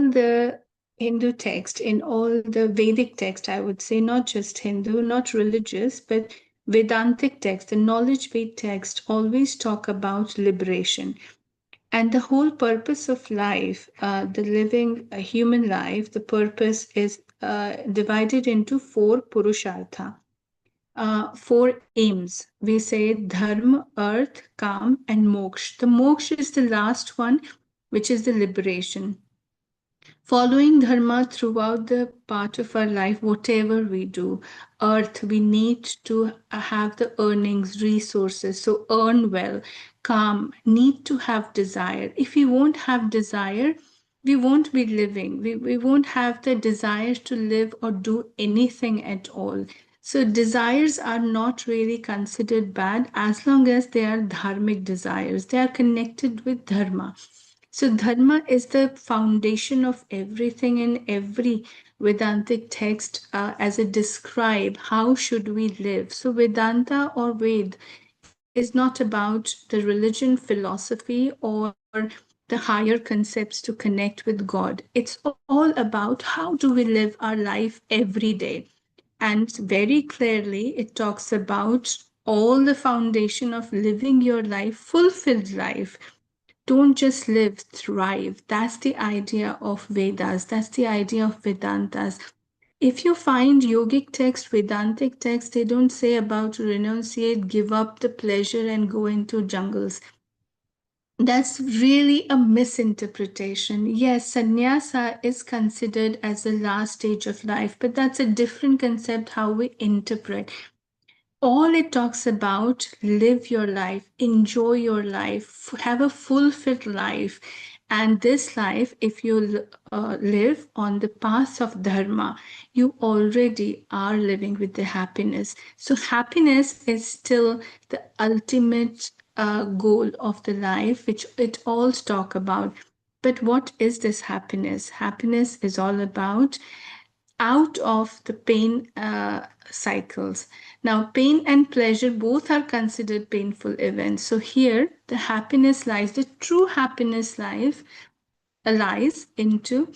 all the Hindu text, in all the Vedic text, I would say, not just Hindu, not religious, but Vedantic text, the knowledge-based text always talk about liberation. And the whole purpose of life, the living a human life, the purpose is divided into four purushartha, four aims. We say dharma, earth, kam, and moksha. The moksha is the last one, which is the liberation. Following dharma throughout the part of our life, whatever we do, earth, we need to have the earnings, resources, so earn well. Calm, need to have desire. If we won't have desire, we won't be living. We won't have the desire to live or do anything at all. So desires are not really considered bad as long as they are dharmic desires. They are connected with dharma. So dharma is the foundation of everything in every Vedantic text as it describe how should we live. So Vedanta or Ved is not about the religion, philosophy, or the higher concepts to connect with God. It's all about how do we live our life every day. And very clearly, it talks about all the foundation of living your life, fulfilled life. Don't just live, thrive. That's the idea of Vedas. That's the idea of Vedantas. If you find yogic text, Vedantic text, they don't say about renunciate, give up the pleasure and go into jungles. That's really a misinterpretation. Yes, sannyasa is considered as the last stage of life, but that's a different concept how we interpret. All it talks about, live your life, enjoy your life, have a fulfilled life. And this life, if you live on the path of dharma, you already are living with the happiness. So happiness is still the ultimate goal of the life, which it all talk about. But what is this happiness? Happiness is all about out of the pain cycles. Now, pain and pleasure both are considered painful events. So here, the happiness lies, the true happiness lies into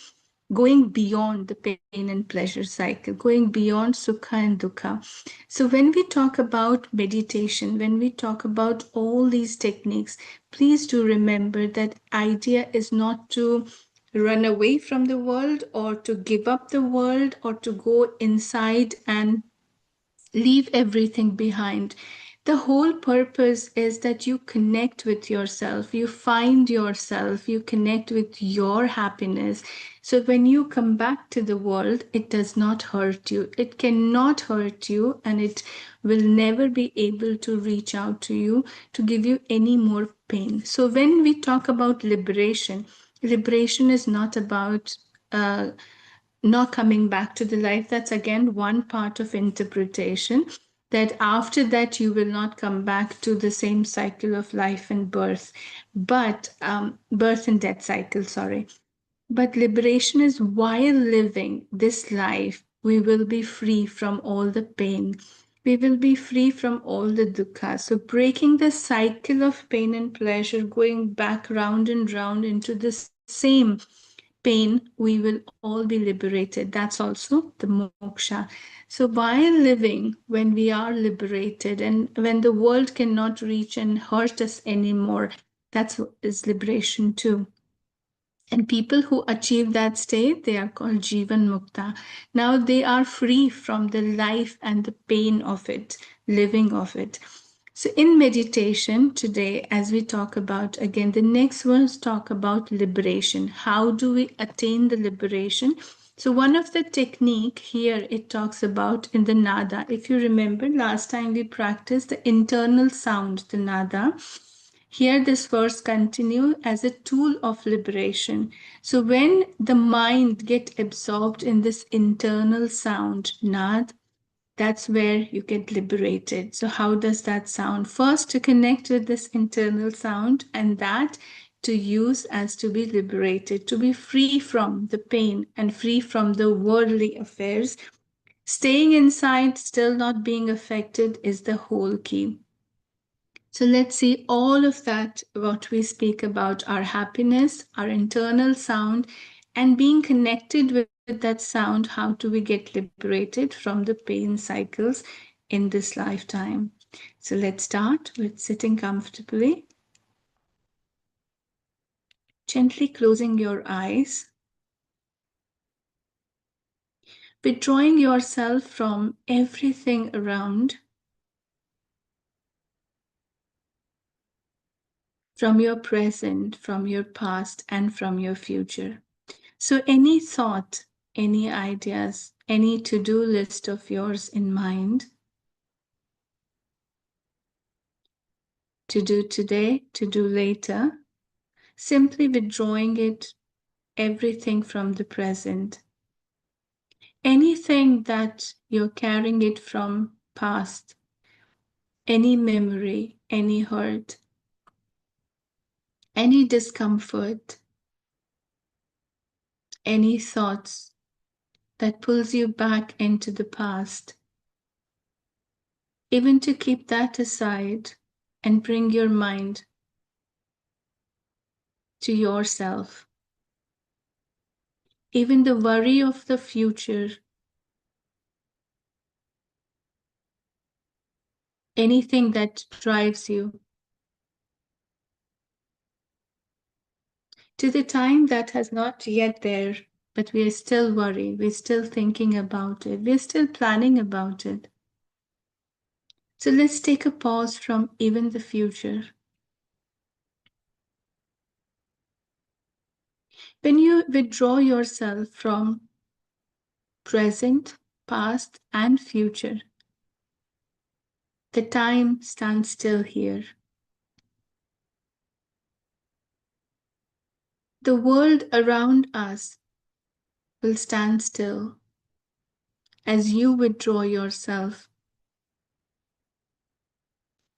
going beyond the pain and pleasure cycle, going beyond sukha and dukkha. So when we talk about meditation, when we talk about all these techniques, please do remember that idea is not to run away from the world or to give up the world or to go inside and leave everything behind. The whole purpose is that you connect with yourself, you find yourself, you connect with your happiness. So when you come back to the world, it does not hurt you. It cannot hurt you, and it will never be able to reach out to you to give you any more pain. So when we talk about liberation, liberation is not about not coming back to the life. That's again one part of interpretation, that after that you will not come back to the same cycle of life and birth, but birth and death cycle, sorry. But liberation is while living this life, we will be free from all the pain. We will be free from all the dukkha. So breaking the cycle of pain and pleasure, going back round and round into the same pain, we will all be liberated. That's also the moksha. So while living, when we are liberated and when the world cannot reach and hurt us anymore, that's is liberation too. And people who achieve that state, they are called Jivan Mukta. Now they are free from the life and the pain of it, living of it. So in meditation today, as we talk about, again, the next ones talk about liberation. How do we attain the liberation? So one of the technique here, it talks about in the nada. If you remember, last time we practiced the internal sound, the nada. Here this verse continue as a tool of liberation. So when the mind get absorbed in this internal sound, nad, that's where you get liberated. So how does that sound? First, to connect with this internal sound, and that to use as to be liberated, to be free from the pain and free from the worldly affairs. Staying inside, still not being affected, is the whole key. So let's see all of that, what we speak about, our happiness, our internal sound, And being connected with that sound, how do we get liberated from the pain cycles in this lifetime? So let's start with sitting comfortably, gently closing your eyes, withdrawing yourself from everything around, from your present, from your past, and from your future. So any thought, any ideas, any to-do list of yours in mind, to do today, to do later, simply withdrawing it, everything from the present. Anything that you're carrying it from past, any memory, any hurt, any discomfort, any thoughts that pulls you back into the past, even to keep that aside and bring your mind to yourself. Even the worry of the future, anything that drives you to the time that has not yet there, but we are still worried, we're still thinking about it, we're still planning about it. So let's take a pause from even the future. When you withdraw yourself from present, past, and future, the time stands still here. The world around us will stand still as you withdraw yourself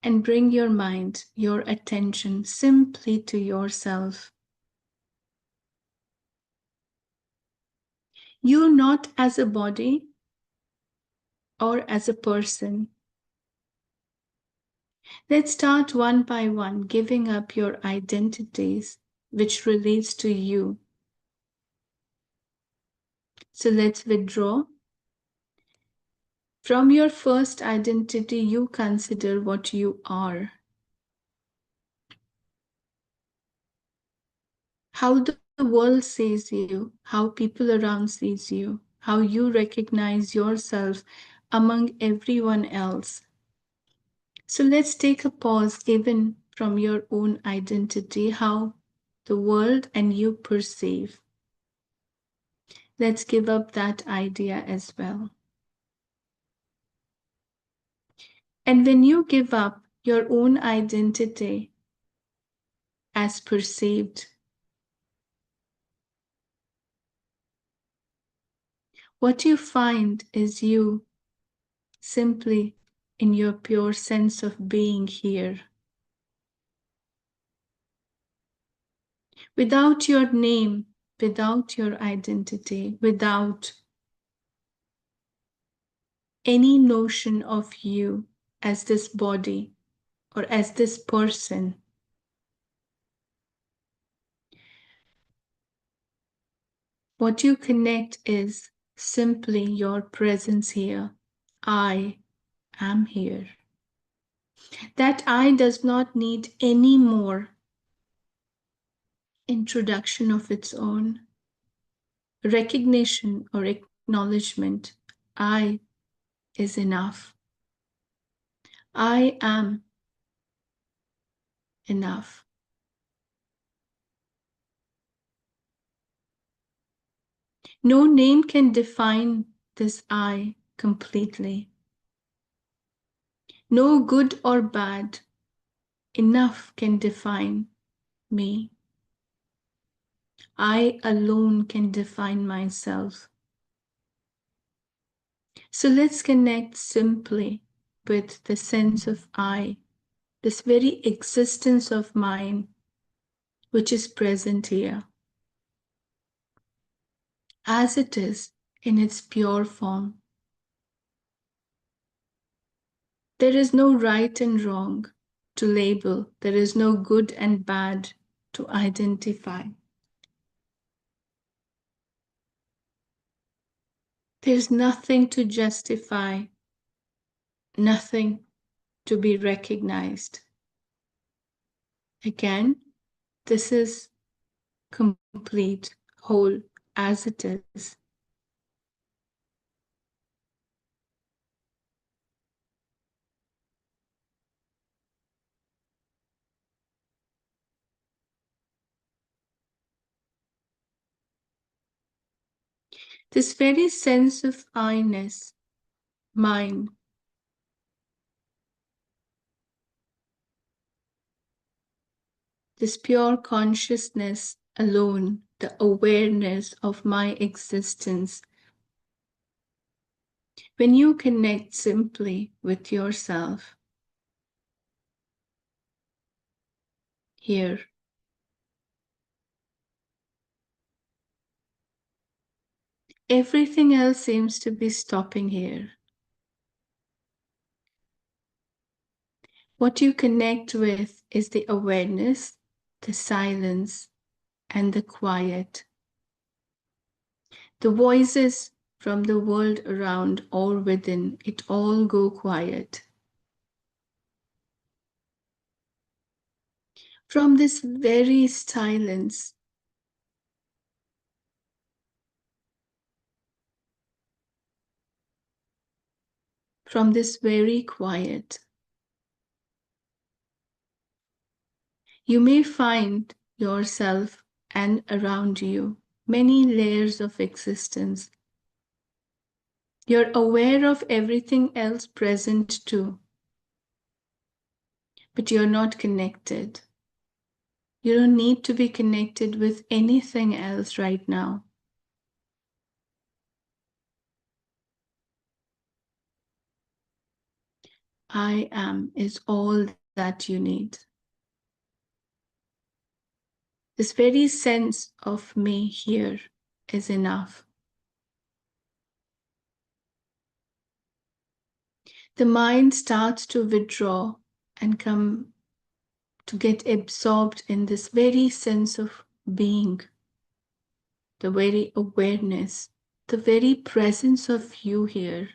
and bring your mind, your attention simply to yourself. You not as a body or as a person. Let's start one by one, giving up your identities which relates to you. So let's withdraw. From your first identity, you consider what you are. How the world sees you, how people around sees you, how you recognize yourself among everyone else. So let's take a pause even from your own identity, how the world and you perceive. Let's give up that idea as well. And when you give up your own identity as perceived, what you find is you simply in your pure sense of being here. Without your name, without your identity, without any notion of you as this body or as this person. What you connect is simply your presence here. I am here. That I does not need any more introduction of its own, recognition or acknowledgement. I is enough. I am enough. No name can define this I completely. No good or bad, enough can define me. I alone can define myself. So let's connect simply with the sense of I, this very existence of mine, which is present here, as it is in its pure form. There is no right and wrong to label. There is no good and bad to identify. There's nothing to justify, nothing to be recognized. Again, this is complete, whole, as it is. This very sense of I-ness, mine, this pure consciousness alone, the awareness of my existence, when you connect simply with yourself, here, everything else seems to be stopping here. What you connect with is the awareness, the silence, and the quiet. The voices from the world around or within, it all go quiet. From this very silence, from this very quiet, you may find yourself and around you many layers of existence. You're aware of everything else present too, but you're not connected. You don't need to be connected with anything else right now. I am is all that you need. This very sense of me here is enough. The mind starts to withdraw and come to get absorbed in this very sense of being, the very awareness, the very presence of you here.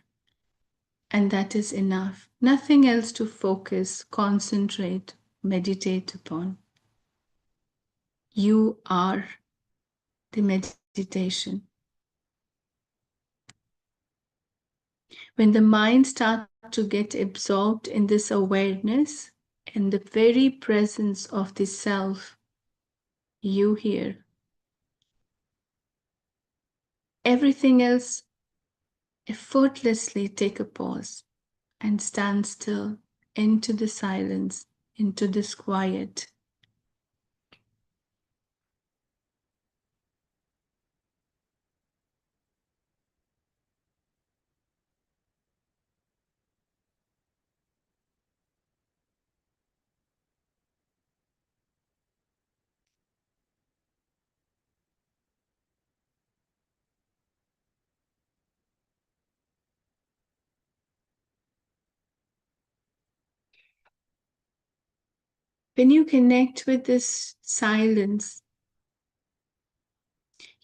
And that is enough. Nothing else to focus, concentrate, meditate upon. You are the meditation. When the mind starts to get absorbed in this awareness and the very presence of the self, you here, everything else effortlessly take a pause and stand still into the silence, into this quiet. When you connect with this silence,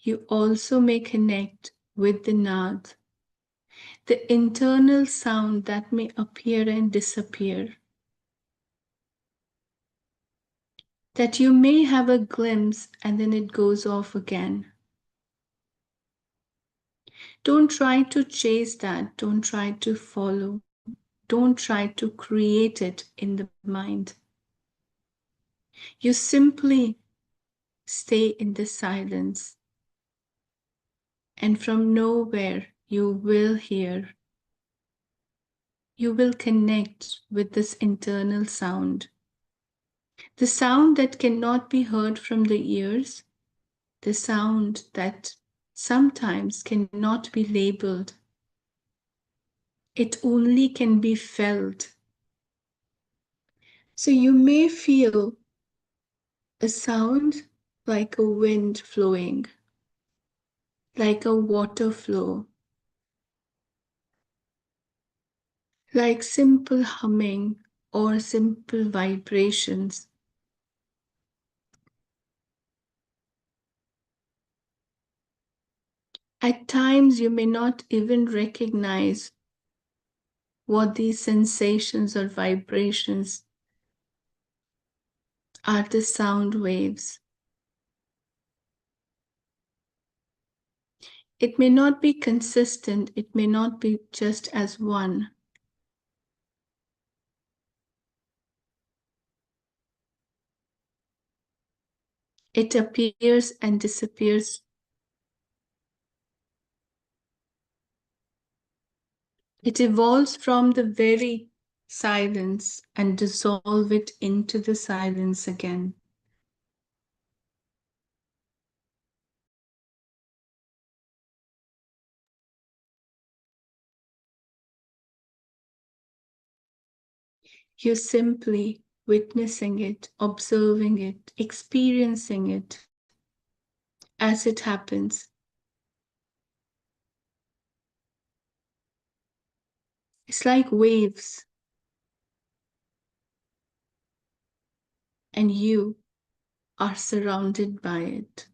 you also may connect with the nad, the internal sound that may appear and disappear, that you may have a glimpse and then it goes off again. Don't try to chase that, don't try to follow, don't try to create it in the mind. You simply stay in the silence, and from nowhere you will hear. You will connect with this internal sound. The sound that cannot be heard from the ears, the sound that sometimes cannot be labeled. It only can be felt. So you may feel a sound like a wind flowing, like a water flow, like simple humming or simple vibrations. At times, you may not even recognize what these sensations or vibrations are, the sound waves. It may not be consistent, it may not be just as one. It appears and disappears. It evolves from the very silence and dissolves it into the silence again. You're simply witnessing it, observing it, experiencing it as it happens. It's like waves, and you are surrounded by it.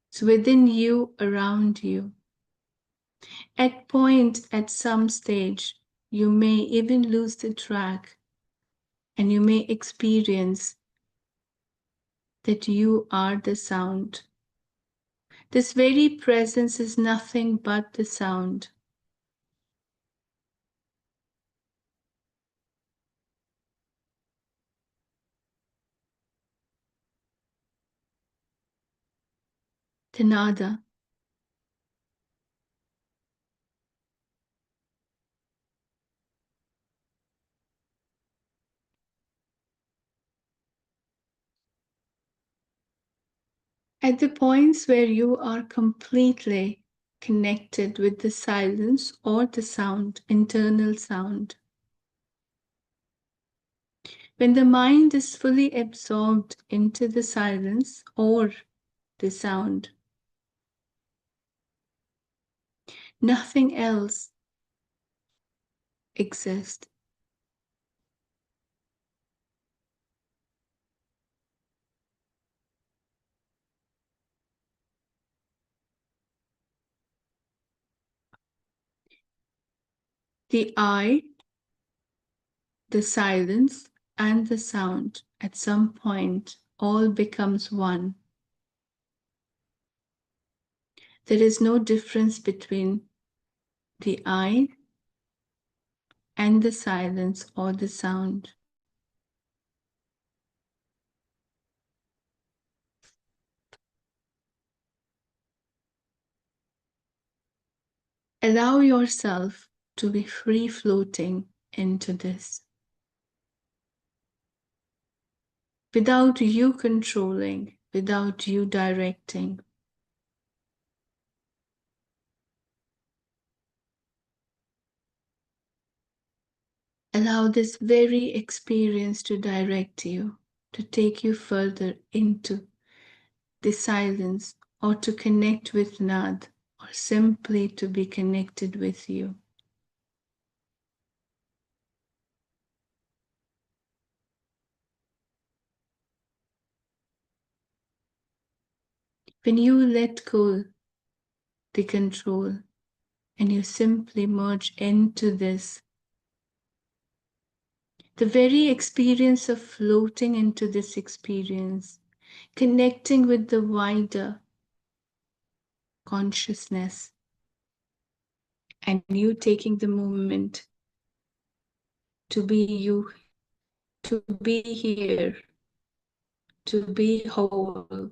It's within you, around you. At some stage, you may even lose the track, and you may experience that you are the sound. This very presence is nothing but the sound. The nada. At the points where you are completely connected with the silence or the sound, internal sound. When the mind is fully absorbed into the silence or the sound, nothing else exists. The I, the silence, and the sound at some point all becomes one. There is no difference between the I and the silence or the sound. Allow yourself to be free floating into this without you controlling, without you directing. Allow this very experience to direct you, to take you further into the silence, or to connect with Nad, or simply to be connected with you. When you let go the control and you simply merge into this, the very experience of floating into this experience, connecting with the wider consciousness, and you taking the moment to be you, to be here, to be whole.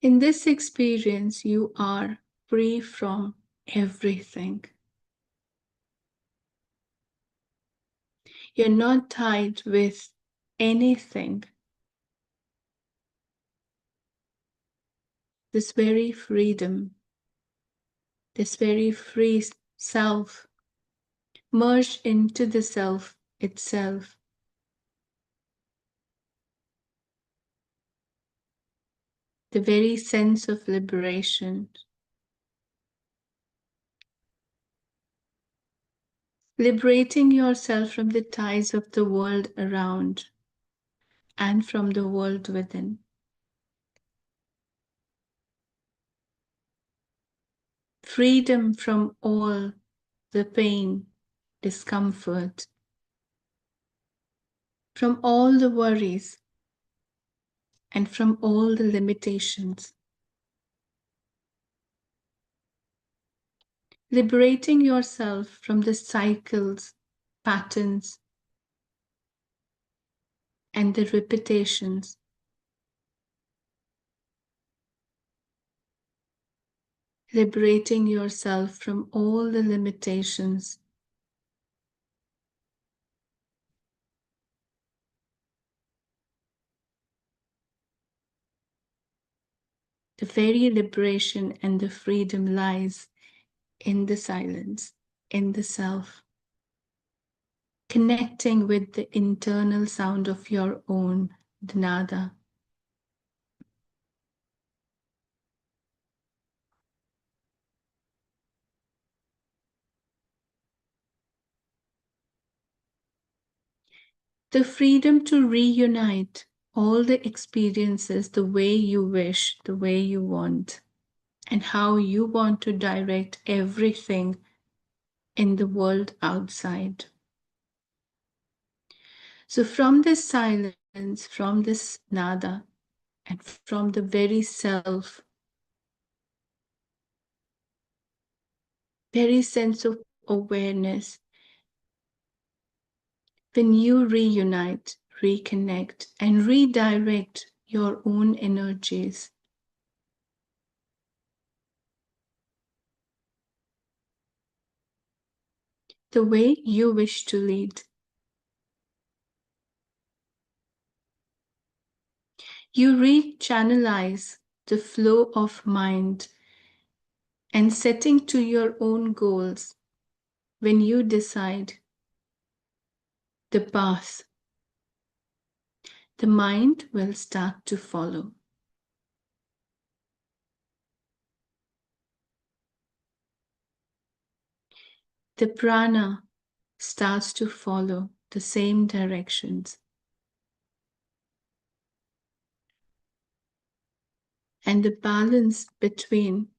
In this experience, you are free from everything. You're not tied with anything. This very freedom, this very free self, merged into the self itself. the very sense of liberation. Liberating yourself from the ties of the world around and from the world within. Freedom from all the pain, discomfort, from all the worries, and from all the limitations. Liberating yourself from the cycles, patterns, and the repetitions. Liberating yourself from all the limitations. The very liberation and the freedom lies in the silence, in the self. Connecting with the internal sound of your own Dhyana. The freedom to reunite all the experiences the way you wish, the way you want, and how you want to direct everything in the world outside. So from this silence, from this nada, and from the very self, very sense of awareness, when you reunite, reconnect, and redirect your own energies, the way you wish to lead, you re-channelize the flow of mind and setting to your own goals when you decide the path, the mind will start to follow. The prana starts to follow the same directions. And the balance between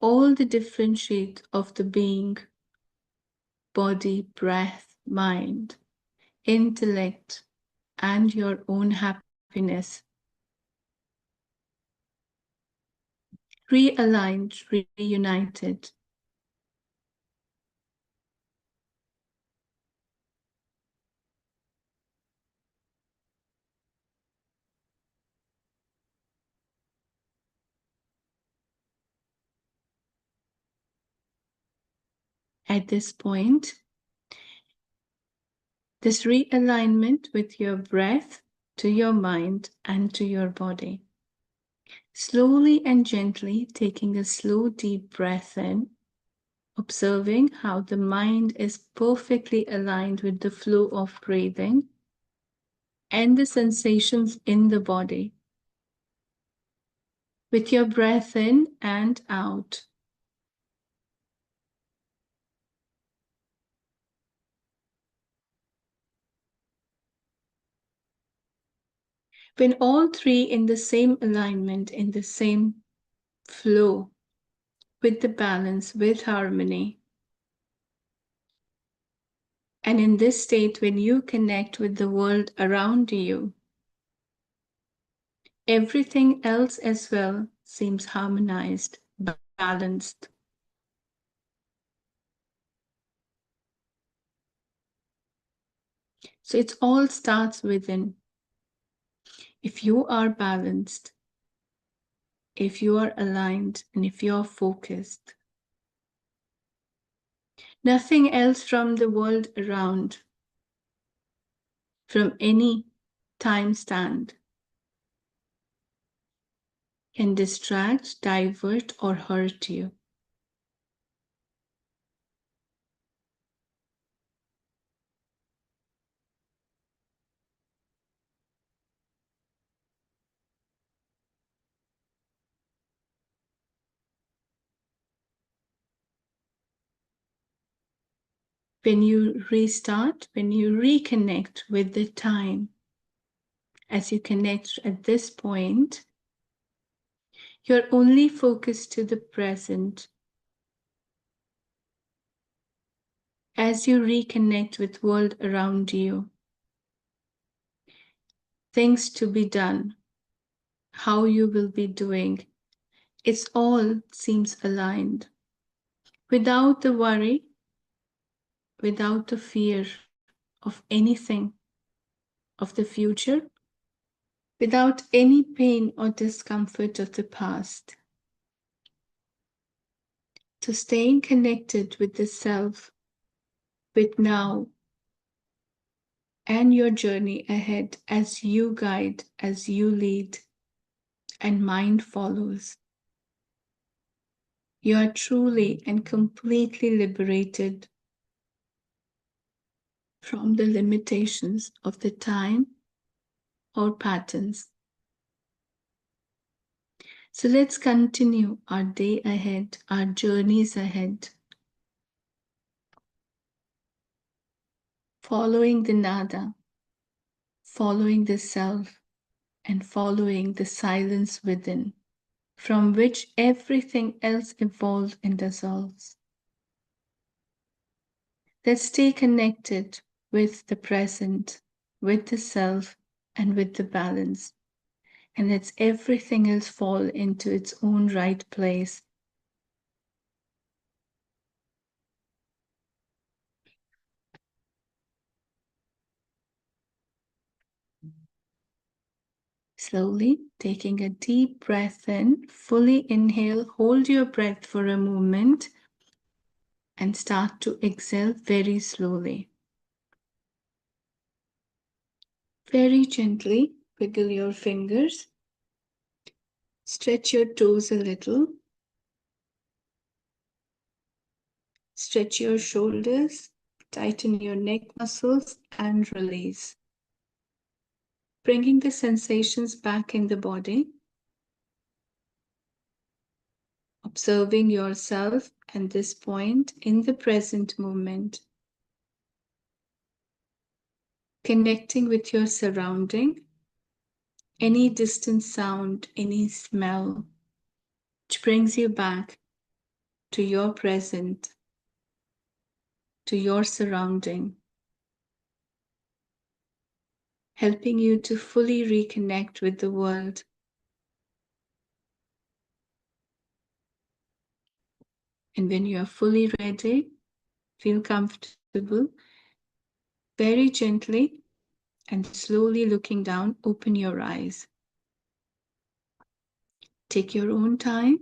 all the different shades of the being, body, breath, mind, intellect, and your own happiness, realigned, reunited. At this point, this realignment with your breath, to your mind, and to your body. Slowly and gently taking a slow, deep breath in, observing how the mind is perfectly aligned with the flow of breathing and the sensations in the body. With your breath in and out. When all three in the same alignment, in the same flow, with the balance, with harmony. And in this state, when you connect with the world around you, everything else as well seems harmonized, balanced. So it all starts within. If you are balanced, if you are aligned, and if you are focused, nothing else from the world around, from any time stand, can distract, divert, or hurt you. When you restart, when you reconnect with the time, as you connect at this point, you're only focused to the present. As you reconnect with the world around you, things to be done, how you will be doing, it all seems aligned. Without the worry, without the fear of anything, of the future, without any pain or discomfort of the past. So staying connected with the self, with now, and your journey ahead as you guide, as you lead, and mind follows. You are truly and completely liberated from the limitations of the time or patterns. So let's continue our day ahead, our journeys ahead, following the nada, following the self, and following the silence within, from which everything else evolves and dissolves. Let's stay connected with the present, with the self, and with the balance. And lets everything else fall into its own right place. Slowly taking a deep breath in, fully inhale, hold your breath for a moment, and start to exhale very slowly. Very gently wiggle your fingers, stretch your toes a little, stretch your shoulders, tighten your neck muscles, and release. Bringing the sensations back in the body, observing yourself at this point in the present moment, connecting with your surrounding, any distant sound, any smell, which brings you back to your present, to your surrounding, helping you to fully reconnect with the world. And when you are fully ready, feel comfortable, very gently and slowly looking down, open your eyes. Take your own time